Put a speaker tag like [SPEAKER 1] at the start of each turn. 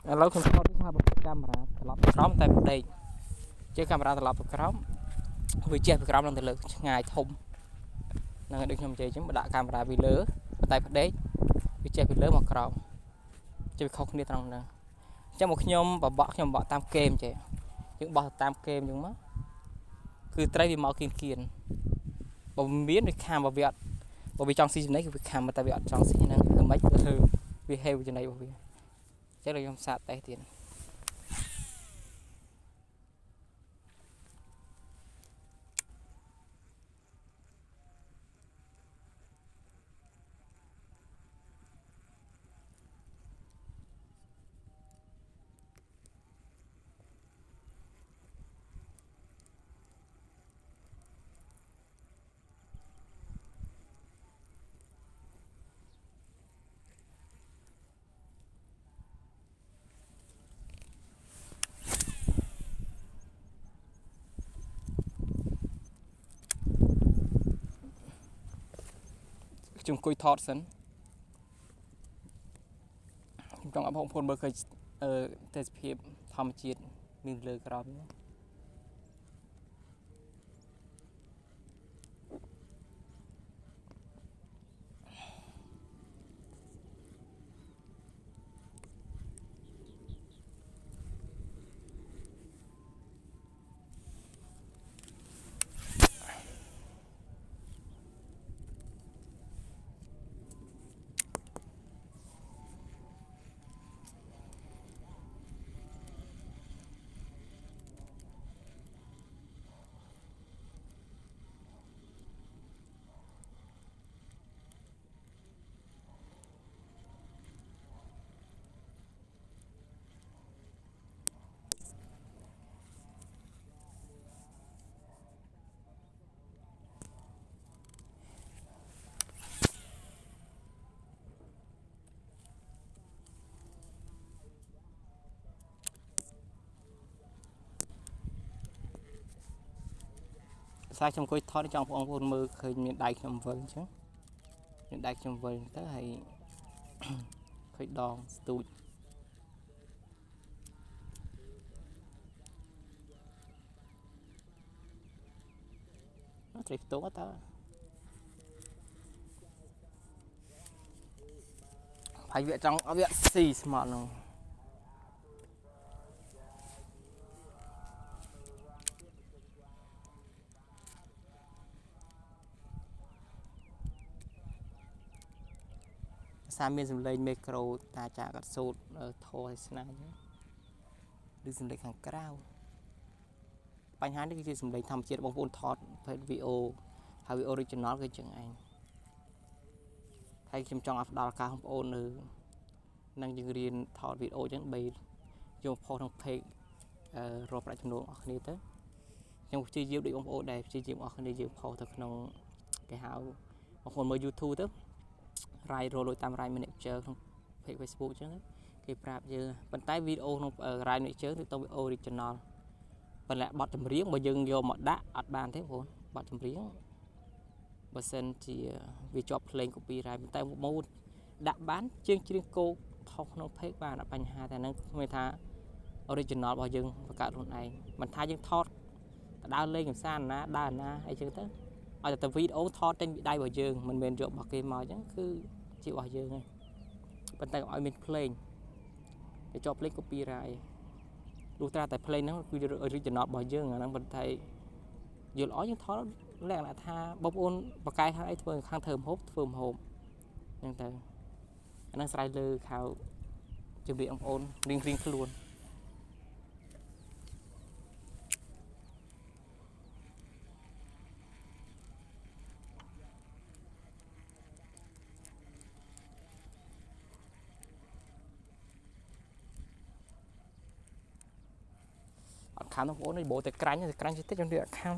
[SPEAKER 1] ឥឡូវខ្ញុំថតថាបើកាមេរ៉ាត្រឡប់ទៅក្រោមតែដេកជាកាមេរ៉ាត្រឡប់ទៅក្រោមវាជះពីក្រោមឡើងទៅលើឆ្ងាយធំហ្នឹងហើយដូចខ្ញុំនិយាយអញ្ចឹងបើដាក់កាមេរ៉ាពីលើតែផ្ដេកវាជះពីលើមកក្រោមជាវាខុសគ្នាត្រង់ហ្នឹងអញ្ចឹងមកខ្ញុំបបក់តាមហ្គេមចេះយើងបោះតាមហ្គេមអញ្ចឹងមកគឺត្រីវាមកគៀនបើមានវាខាំបើវាអត់បើវាចង់ស៊ីចំណីគឺវាខាំតែវាអត់ចង់ស៊ីហ្នឹងធ្វើម៉េចធ្វើវាហេវចំណីរបស់វាអញ្ចឹងខ្ញុំសាកតេស្តទៀតខ្ញុំអង្គុយថតសិនខ្ញុំចង់ឲ្យបងប្អូនមើលឃើញទេសភាពធម្មជាតិមានលើក្រោមនេះខ្សែខ្ញុំអង្គុយថតចង់បងប្អូនមើលឃើញមានដៃខ្ញុំវិលអញ្ចឹងមានដៃខ្ញុំវិលទៅហើយឃើញដងស្ទូចត្រីផ្ទងតើហើយវាចង់វាស៊ីស្មត់ហ្នឹងសាមានសម្លេងមេក្រូតាចាកាត់សូត្រធរឲ្យស្នាញឬសម្លេងខាងក្រៅបញ្ហានេះគឺជាសម្លេងធម្មជាតិបងប្អូនថតវីដេអូហើយវីដេអូ original គឺចឹងឯងហើយខ្ញុំចង់ឲ្យផ្ដល់ឱកាសបងប្អូននៅនឹងយើងរៀនថតវីដេអូចឹងបីយកផុសក្នុង page រកប្រាក់ចំណូលអស់គ្នាទៅខ្ញុំព្យាយាមដូចបងប្អូនដែរព្យាយាមអស់គ្នាយើងផុសទៅក្នុងគេហៅបងប្អូនមើល YouTube ទៅរាយរលួយតាម Rai Manager ក្នុង page Facebook ចឹងគេប្រាប់យើងប៉ុន្តែវីដេអូក្នុង Rai Manager គឺទៅវីដេអូ original ប៉ុន្តែបទចម្រៀងបើយើងយកមកដាក់អត់បានទេបងបទចម្រៀងបើសិនជាវាជាប់ភ្លេង copyright ប៉ុន្តែម៉ូតដាក់បានជាងច្រៀងគោកថោកក្នុង page បានអត់បញ្ហាតែហ្នឹងខ្ញុំថា original របស់យើងបង្កើតខ្លួនឯងមិនថាយើងថតដើរលេងកំសាន្តណាដើរណាអីចឹងទៅឲ្យតែវីដេអូថតចេញពីដៃរបស់យើងមិនមែនយករបស់គេមកអញ្ចឹងគឺជារបស់យើងហ្នឹងប៉ុន្តែឲ្យមានភ្លេងតែជាប់ភ្លេង copyright លុះត្រាតែភ្លេងហ្នឹងគឺ original របស់យើងអាហ្នឹងប៉ុន្តែយល់ល្អយើងថតលក្ខណៈថាបងប្អូនបកកាយខាងអីធ្វើខាងធ្វើម្ហូបអញ្ចឹងទៅអាហ្នឹងស្រ័យលើខៅជំរាបបងប្អូនរៀងខ្លួនអត់ខាំបងប្អូននេះបោតែក្រាញ់តិចខ្ញុំនិយាយអត់ខាំ